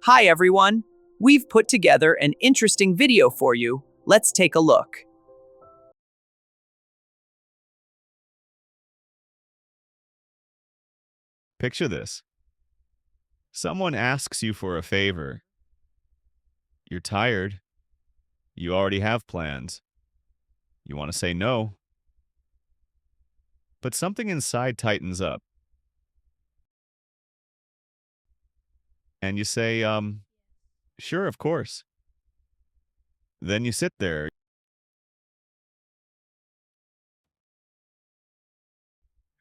Hi everyone! We've put together an interesting video for you. Let's take a look. Picture this. Someone asks you for a favor. You're tired. You already have plans. You want to say no. But something inside tightens up. And you say, sure, of course. Then you sit there,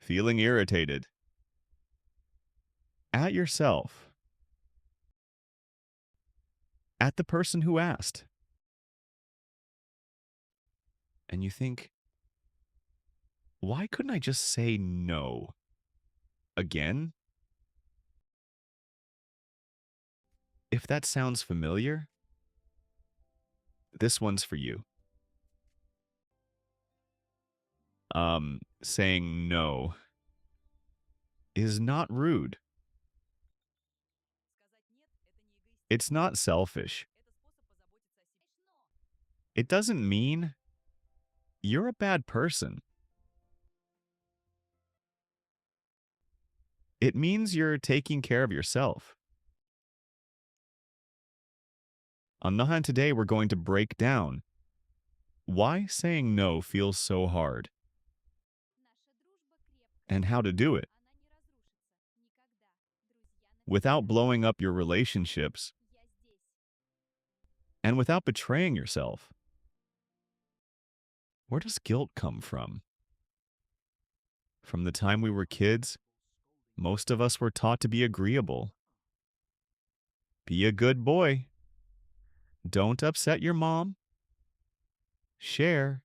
feeling irritated. At yourself. At the person who asked. And you think, why couldn't I just say no? Again? If that sounds familiar, this one's for you. Saying no is not rude. It's not selfish. It doesn't mean you're a bad person. It means you're taking care of yourself. On Nahan today, we're going to break down why saying no feels so hard and how to do it without blowing up your relationships and without betraying yourself. Where does guilt come from? From the time we were kids, most of us were taught to be agreeable. Be a good boy. Don't upset your mom. Share.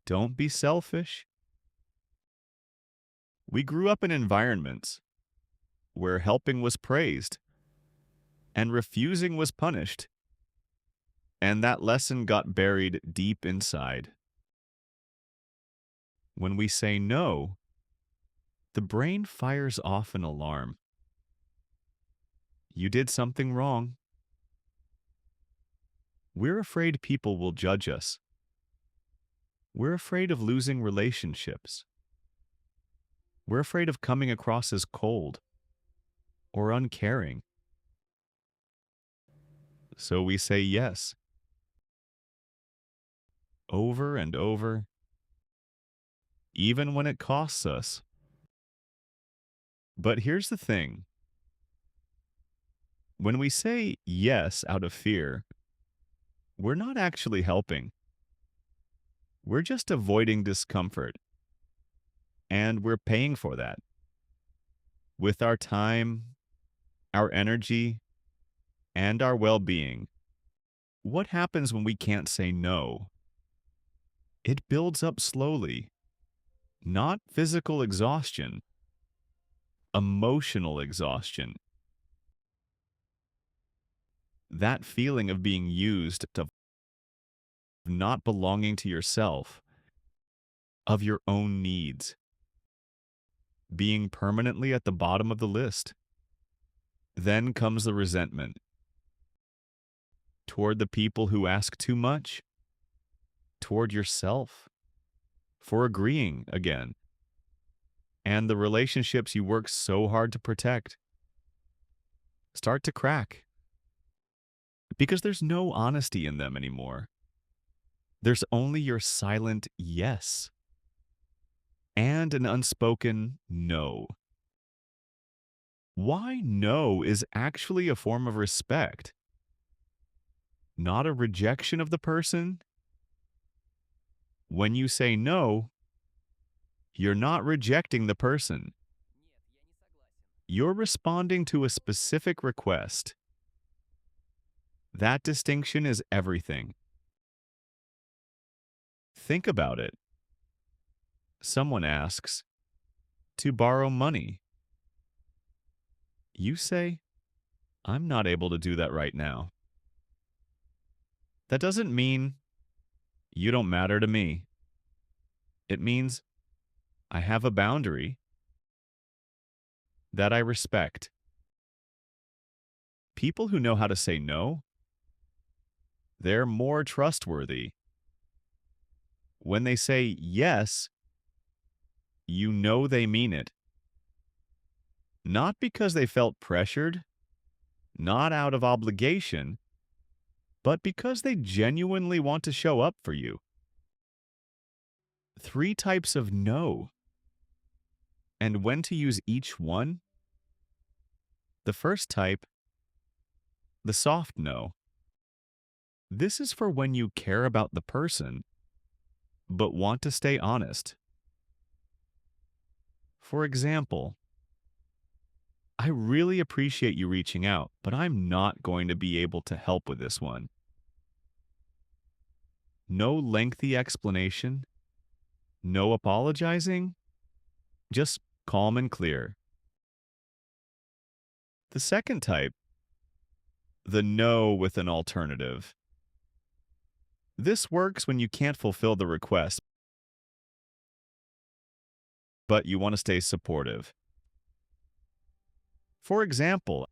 Don't be selfish. We grew up in environments where helping was praised and refusing was punished, and that lesson got buried deep inside. When we say no, the brain fires off an alarm. You did something wrong. We're afraid people will judge us. We're afraid of losing relationships. We're afraid of coming across as cold or uncaring. So we say yes. Over and over, even when it costs us. But here's the thing. When we say yes out of fear, we're not actually helping. We're just avoiding discomfort. And we're paying for that. With our time, our energy, and our well-being. What happens when we can't say no? It builds up slowly. Not physical exhaustion, emotional exhaustion. That feeling of being used, of not belonging to yourself, of your own needs, being permanently at the bottom of the list. Then comes the resentment toward the people who ask too much, toward yourself for agreeing again, and the relationships you work so hard to protect start to crack because there's no honesty in them anymore. There's only your silent yes and an unspoken no. Why no is actually a form of respect, not a rejection of the person. When you say no, you're not rejecting the person. You're responding to a specific request. That distinction is everything. Think about it. Someone asks to borrow money. You say, I'm not able to do that right now. That doesn't mean you don't matter to me. It means I have a boundary that I respect. People who know how to say no, they're more trustworthy. When they say yes, you know they mean it. Not because they felt pressured, not out of obligation, but because they genuinely want to show up for you. 3 types of no, and when to use each one. The first type, the soft no. This is for when you care about the person, but want to stay honest. For example, I really appreciate you reaching out, but I'm not going to be able to help with this one. No lengthy explanation, no apologizing, just calm and clear. The second type, the no with an alternative. This works when you can't fulfill the request, but you want to stay supportive. For example,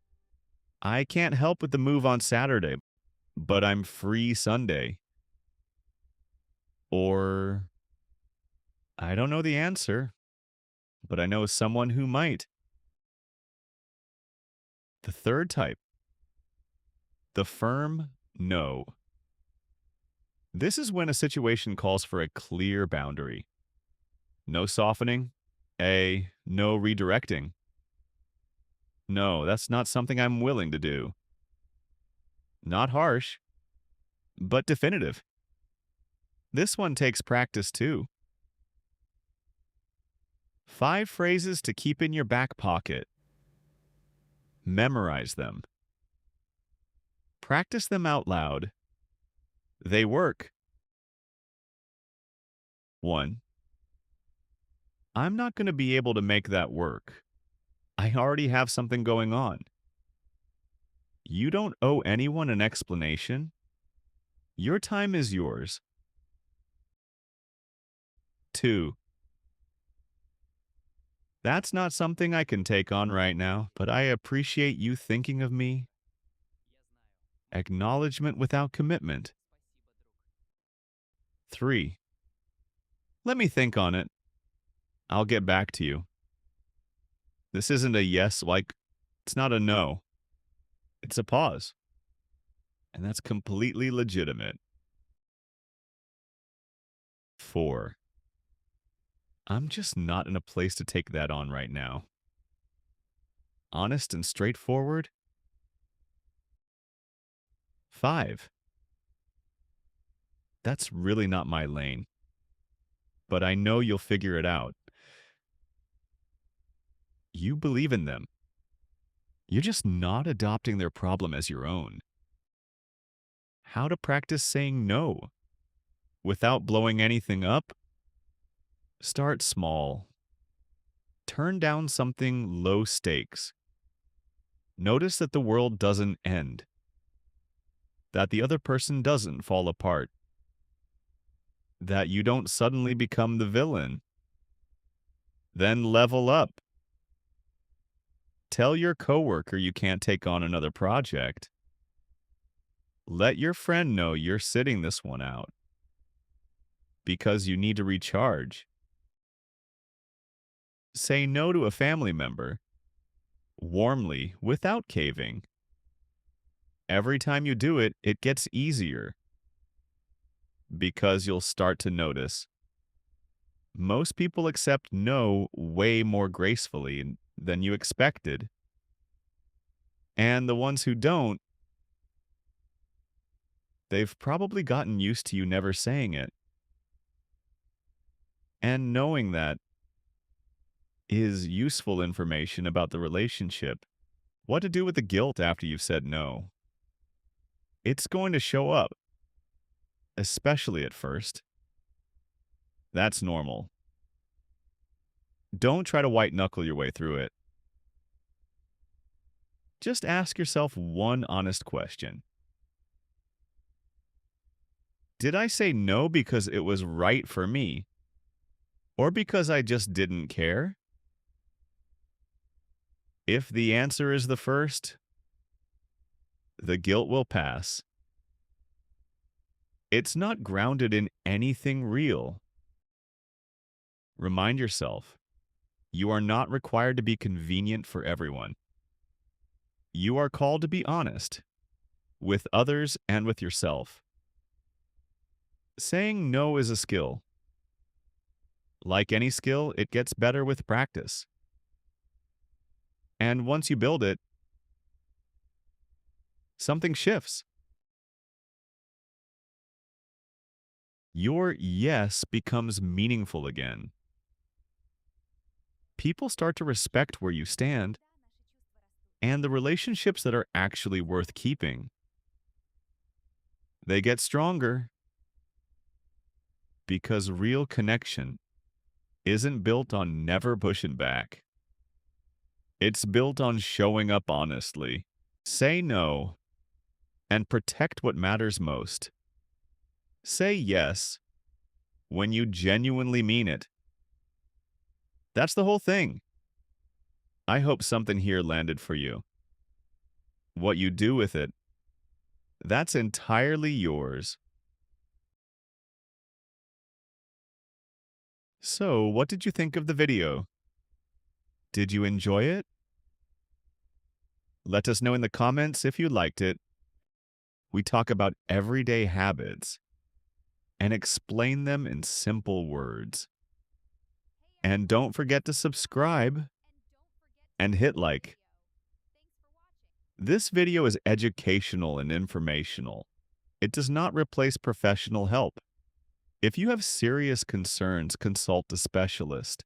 I can't help with the move on Saturday, but I'm free Sunday. Or, I don't know the answer, but I know someone who might. The third type, the firm no. This is when a situation calls for a clear boundary. No softening, no redirecting. No, that's not something I'm willing to do. Not harsh, but definitive. This one takes practice too. 5 phrases to keep in your back pocket. Memorize them. Practice them out loud. They work. 1. I'm not going to be able to make that work. I already have something going on. You don't owe anyone an explanation. Your time is yours. 2. That's not something I can take on right now, but I appreciate you thinking of me. Acknowledgement without commitment. 3. Let me think on it. I'll get back to you. This isn't a yes, like it's not a no. It's a pause. And that's completely legitimate. 4. I'm just not in a place to take that on right now. Honest and straightforward. 5. That's really not my lane, but I know you'll figure it out. You believe in them. You're just not adopting their problem as your own. How to practice saying no without blowing anything up? Start small. Turn down something low stakes. Notice that the world doesn't end, that the other person doesn't fall apart, that you don't suddenly become the villain. Then level up. Tell your coworker you can't take on another project. Let your friend know you're sitting this one out because you need to recharge. Say no to a family member warmly without caving. Every time you do it, it gets easier because you'll start to notice. Most people accept no way more gracefully than you expected. And the ones who don't, they've probably gotten used to you never saying it. And knowing that is useful information about the relationship. What to do with the guilt after you've said no. It's going to show up, especially at first. That's normal. Don't try to white-knuckle your way through it. Just ask yourself one honest question. Did I say no because it was right for me, or because I just didn't care? If the answer is the first, The guilt will pass. It's not grounded in anything real. Remind yourself, you are not required to be convenient for everyone. You are called to be honest with others and with yourself. Saying no is a skill. Like any skill, it gets better with practice. And once you build it, something shifts. Your yes becomes meaningful again. People start to respect where you stand and the relationships that are actually worth keeping. They get stronger because real connection isn't built on never pushing back. It's built on showing up honestly. Say no and protect what matters most. Say yes when you genuinely mean it. That's the whole thing. I hope something here landed for you. What you do with it, that's entirely yours. So, what did you think of the video? Did you enjoy it? Let us know in the comments if you liked it. We talk about everyday habits and explain them in simple words. And don't forget to subscribe and hit like. This video is educational and informational. It does not replace professional help. If you have serious concerns, consult a specialist.